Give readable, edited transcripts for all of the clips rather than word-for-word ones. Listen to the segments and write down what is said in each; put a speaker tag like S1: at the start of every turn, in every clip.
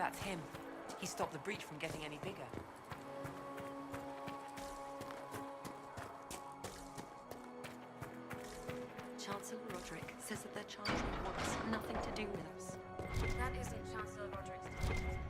S1: That's him. He stopped the breach from getting any bigger.
S2: Chancellor Roderick says that their charge wants nothing to do with us.
S3: That isn't Chancellor Roderick's time.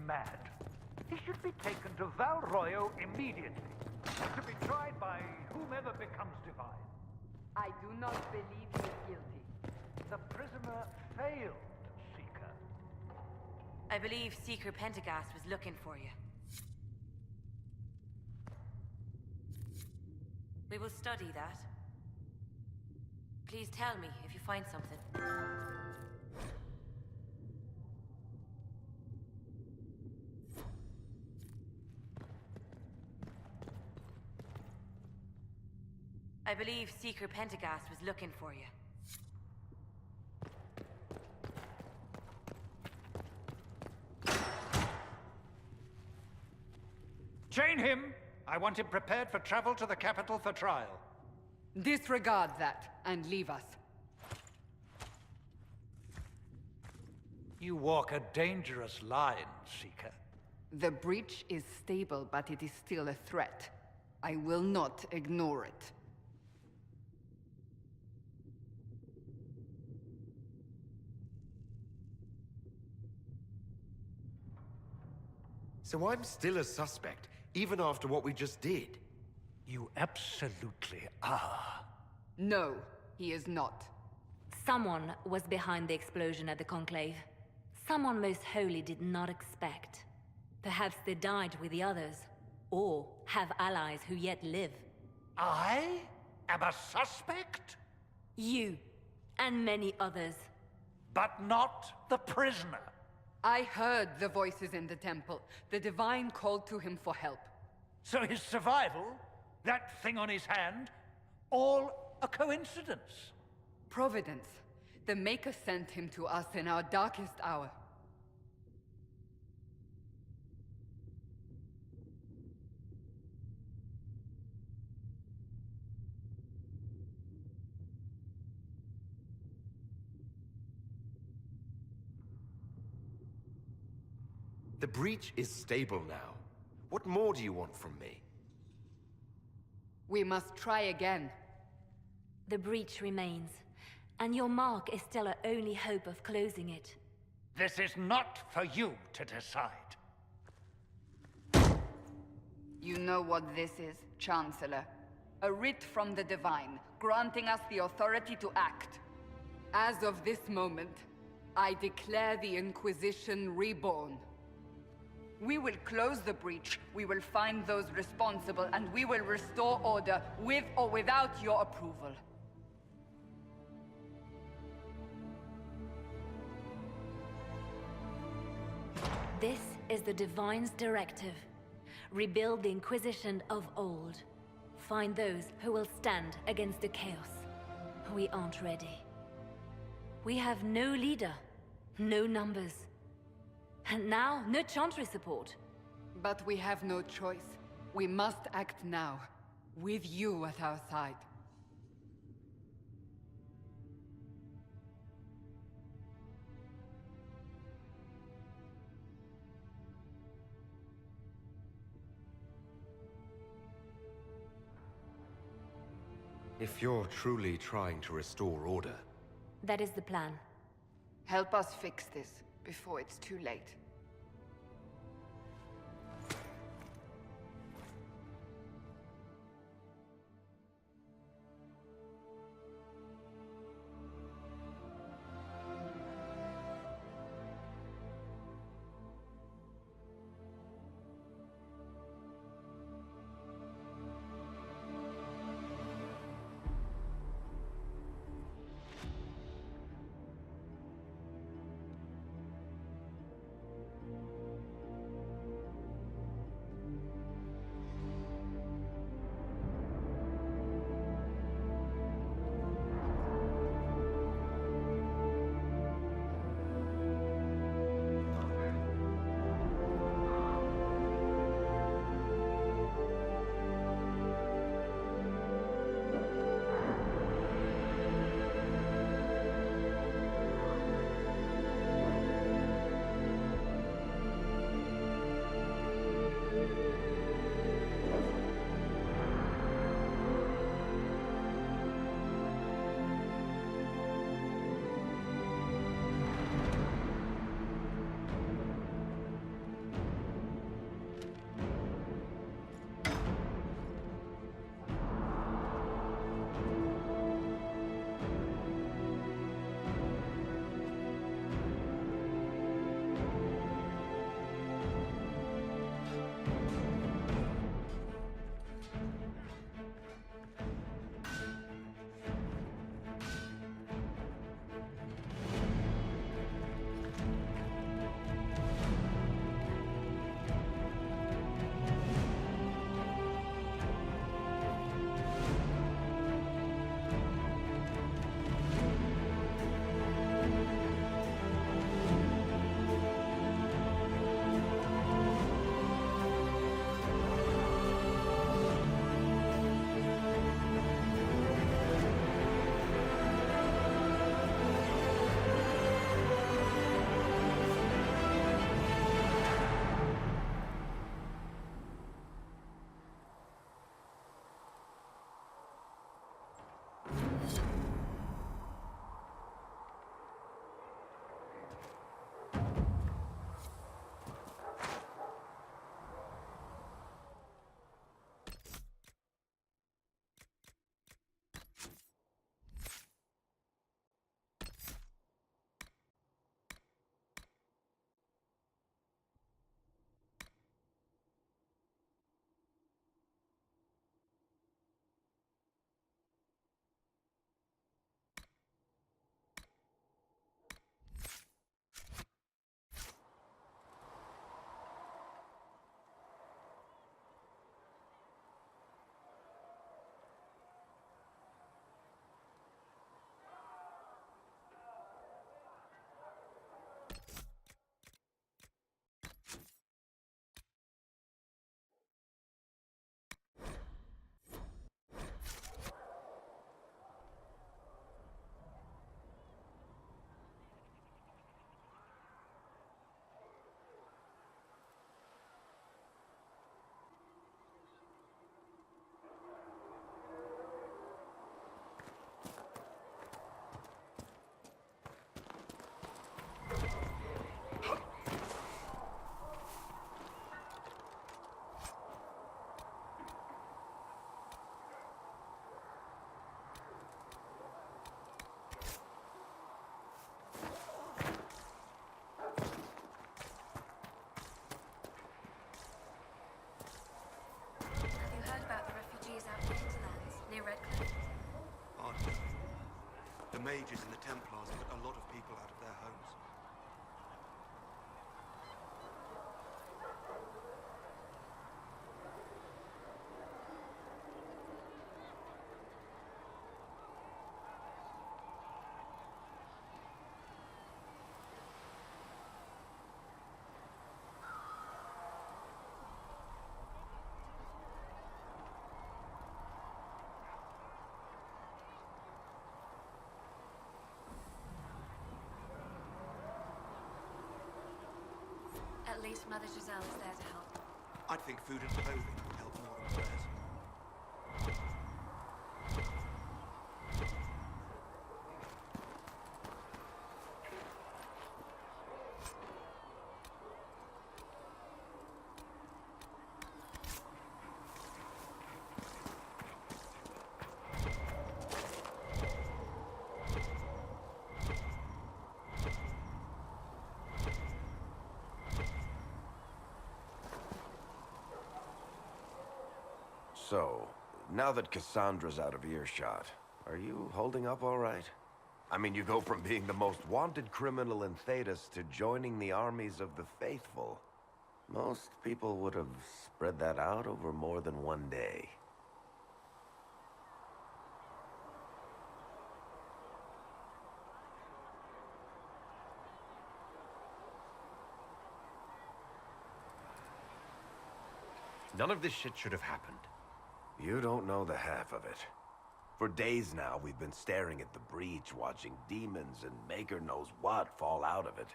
S4: mad. He should be taken to Val Royo immediately, to be tried by whomever becomes divine.
S5: I do not believe he is guilty.
S4: The prisoner failed, Seeker.
S1: I believe Seeker Pentagast was looking for you. We will study that. Please tell me if you find something. I believe Seeker Pentagast was looking for you.
S4: Chain him! I want him prepared for travel to the capital for trial.
S5: Disregard that and leave us.
S4: You walk a dangerous line, Seeker.
S5: The breach is stable, but it is still a threat. I will not ignore it.
S6: So I'm still a suspect, even after what we just did?
S4: You absolutely are.
S5: No, he is not.
S7: Someone was behind the explosion at the Conclave. Someone most holy did not expect. Perhaps they died with the others, or have allies who yet live.
S4: I am a suspect?
S7: You, and many others.
S4: But not the prisoner.
S5: I heard the voices in the temple. The Divine called to him for help.
S4: So his survival, that thing on his hand, all a coincidence.
S5: Providence. The Maker sent him to us in our darkest hour.
S6: The breach is stable now. What more do you want from me?
S5: We must try again.
S7: The breach remains, and your mark is still our only hope of closing it.
S4: This is not for you to decide.
S5: You know what this is, Chancellor. A writ from the Divine, granting us the authority to act. As of this moment, I declare the Inquisition reborn. We will close the breach, we will find those responsible, and we will restore order, with or without your approval.
S7: This is the Divine's directive. Rebuild the Inquisition of old. Find those who will stand against the chaos. We aren't ready. We have no leader, no numbers. And now, no Chantry support.
S5: But we have no choice. We must act now, with you at our side.
S6: If you're truly trying to restore order...
S7: That is the plan.
S5: Help us fix this, before it's too late.
S3: least Mother Giselle is there to help.
S8: I'd think food and clothing would help more than prayers.
S6: So, now that Cassandra's out of earshot, are you holding up all right? I mean, you go from being the most wanted criminal in Thedas to joining the armies of the faithful. Most people would have spread that out over more than one day.
S9: None of this shit should have happened.
S6: You don't know the half of it. For days now, we've been staring at the breach, watching demons and maker knows what fall out of it.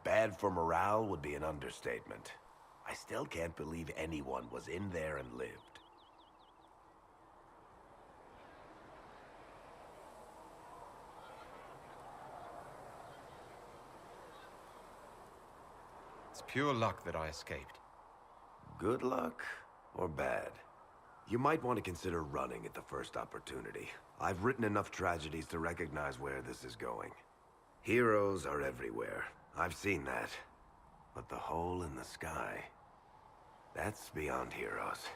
S6: Bad for morale would be an understatement. I still can't believe anyone was in there and lived.
S9: It's pure luck that I escaped.
S6: Good luck or bad? You might want to consider running at the first opportunity. I've written enough tragedies to recognize where this is going. Heroes are everywhere. I've seen that. But the hole in the sky, that's beyond heroes.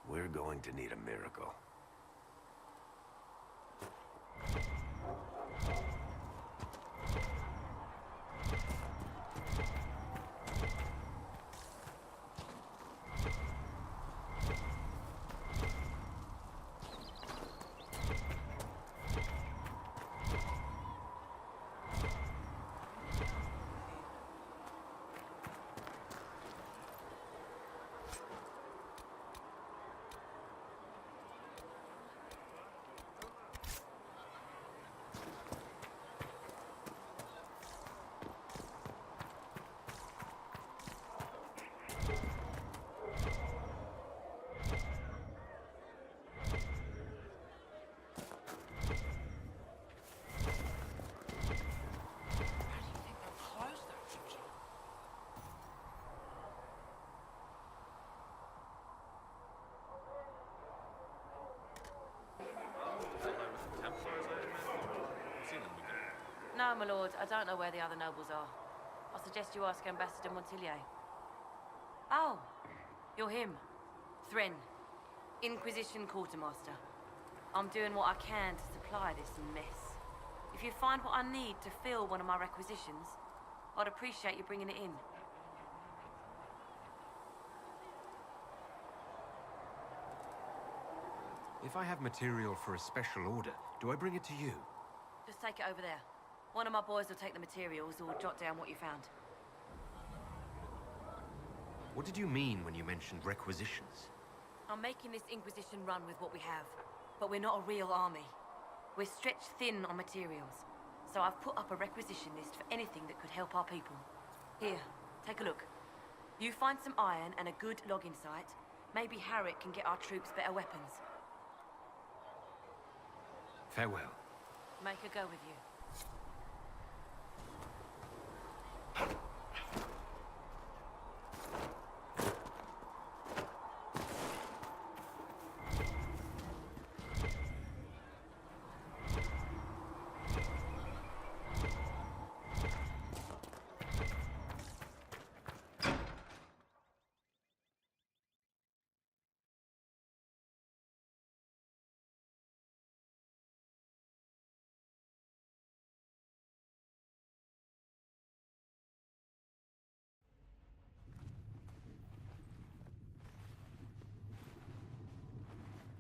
S6: We're going to need a miracle.
S1: No, my lord, I don't know where the other nobles are. I suggest you ask Ambassador Montillier. Oh, you're him. Thren, Inquisition Quartermaster. I'm doing what I can to supply this mess. If you find what I need to fill one of my requisitions, I'd appreciate you bringing it in.
S9: If I have material for a special order, do I bring it to you?
S1: Just take it over there. One of my boys will take the materials or jot down what you found.
S9: What did you mean when you mentioned requisitions?
S1: I'm making this Inquisition run with what we have, but we're not a real army. We're stretched thin on materials, so I've put up a requisition list for anything that could help our people. Here, take a look. You find some iron and a good logging site, maybe Harriet can get our troops better weapons.
S9: Farewell.
S1: Make her go with you.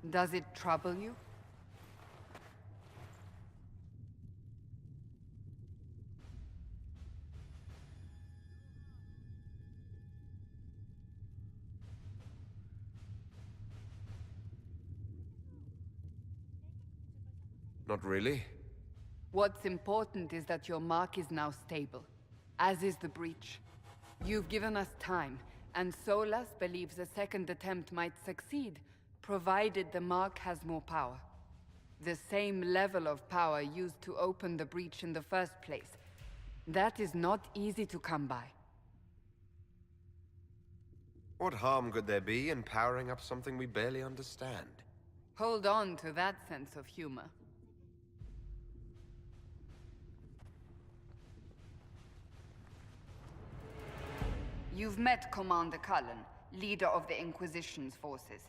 S5: Does it trouble you?
S9: Not really.
S5: What's important is that your mark is now stable, as is the breach. You've given us time, and Solas believes a second attempt might succeed, provided the Mark has more power. The same level of power used to open the breach in the first place. That is not easy to come by.
S6: What harm could there be in powering up something we barely understand?
S5: Hold on to that sense of humor. You've met Commander Cullen, leader of the Inquisition's forces.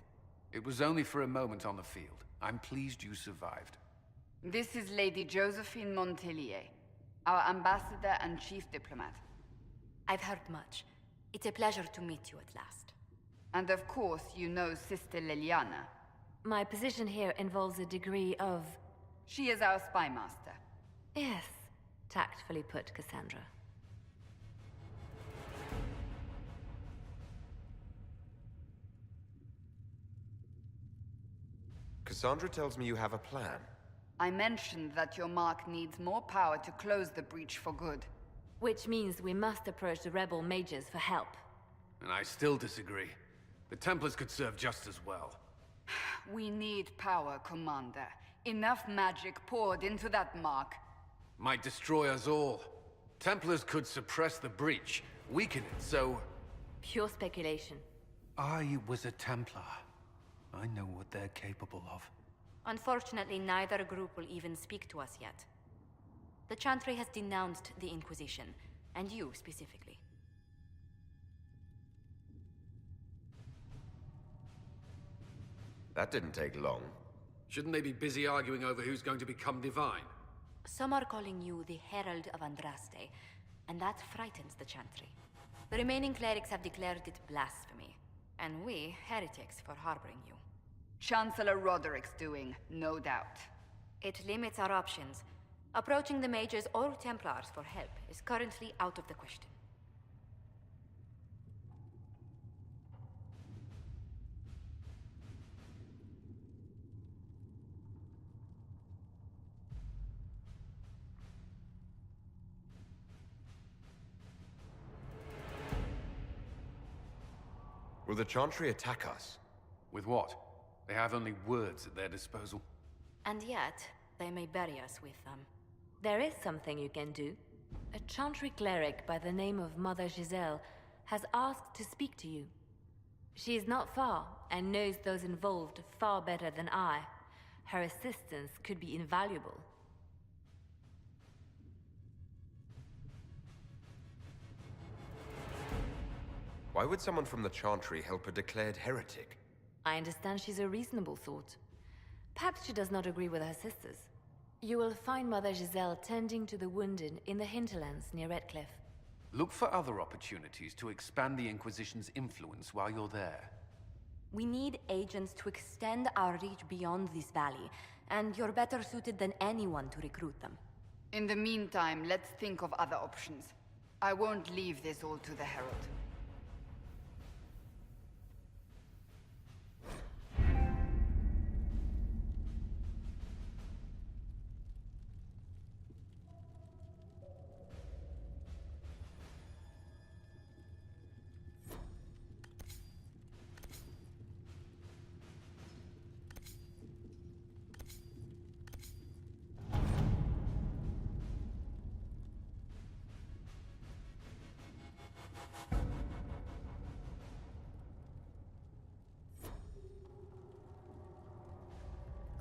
S10: It was only for a moment on the field. I'm pleased you survived.
S5: This is Lady Josephine Montellier, our ambassador and chief diplomat.
S2: I've heard much. It's a pleasure to meet you at last.
S5: And of course, you know Sister Liliana.
S7: My position here involves a degree of...
S5: She is our spy master.
S7: Yes, tactfully put, Cassandra.
S6: Cassandra tells me you have a plan.
S5: I mentioned that your Mark needs more power to close the breach for good.
S7: Which means we must approach the rebel mages for help.
S10: And I still disagree. The Templars could serve just as well.
S5: We need power, Commander. Enough magic poured into that Mark.
S10: Might destroy us all. Templars could suppress the breach, weaken it, so...
S7: Pure speculation.
S10: I was a Templar. I know what they're capable of.
S2: Unfortunately, neither group will even speak to us yet. The Chantry has denounced the Inquisition, and you specifically.
S6: That didn't take long.
S10: Shouldn't they be busy arguing over who's going to become divine?
S2: Some are calling you the Herald of Andraste, and that frightens the Chantry. The remaining clerics have declared it blasphemy, and we, heretics, for harboring you.
S5: Chancellor Roderick's doing, no doubt.
S2: It limits our options. Approaching the mages or Templars for help is currently out of the question.
S6: Will the Chantry attack us?
S10: With what? They have only words at their disposal.
S2: And yet, they may bury us with them.
S7: There is something you can do. A Chantry cleric by the name of Mother Giselle has asked to speak to you. She is not far, and knows those involved far better than I. Her assistance could be invaluable.
S6: Why would someone from the Chantry help a declared heretic?
S7: I understand she's a reasonable sort. Perhaps she does not agree with her sisters. You will find Mother Giselle tending to the wounded in the hinterlands near Redcliffe.
S10: Look for other opportunities to expand the Inquisition's influence while you're there.
S2: We need agents to extend our reach beyond this valley, and you're better suited than anyone to recruit them.
S5: In the meantime, let's think of other options. I won't leave this all to the Herald.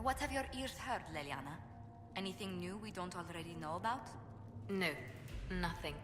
S2: What have your ears heard, Liliana? Anything new we don't already know about?
S7: No, nothing.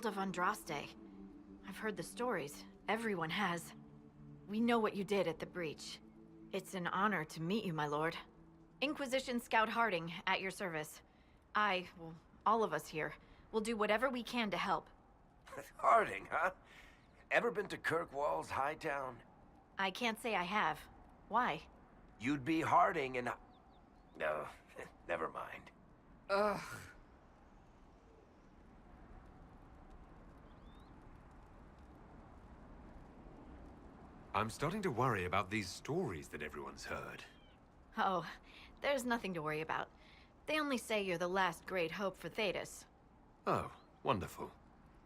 S3: Herald of Andraste. I've heard the stories. Everyone has. We know what you did at the breach. It's an honor to meet you, my lord. Inquisition Scout Harding, at your service. Well, all of us here, will do whatever we can to help.
S6: Harding, huh? Ever been to Kirkwall's Hightown?
S3: I can't say I have. Why?
S6: You'd be Harding and... No, never mind.
S5: Ugh.
S9: I'm starting to worry about these stories that everyone's heard.
S3: Oh, there's nothing to worry about. They only say you're the last great hope for Thetis.
S9: Oh, wonderful.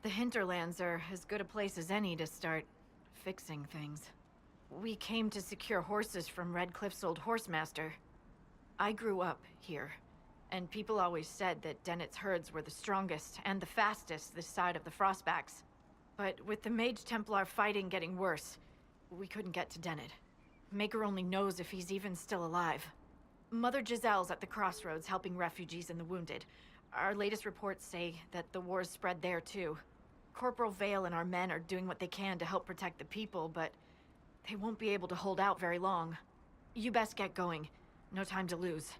S3: The hinterlands are as good a place as any to start fixing things. We came to secure horses from Redcliffe's old horsemaster. I grew up here, and people always said that Dennett's herds were the strongest and the fastest this side of the Frostbacks. But with the Mage Templar fighting getting worse, we couldn't get to Dennett. Maker only knows if he's even still alive. Mother Giselle's at the crossroads helping refugees and the wounded. Our latest reports say that the war's spread there too. Corporal Vale and our men are doing what they can to help protect the people, but they won't be able to hold out very long. You best get going. No time to lose.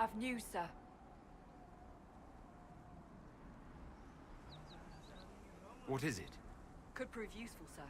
S2: I've news, sir.
S9: What is it?
S2: Could prove useful, sir.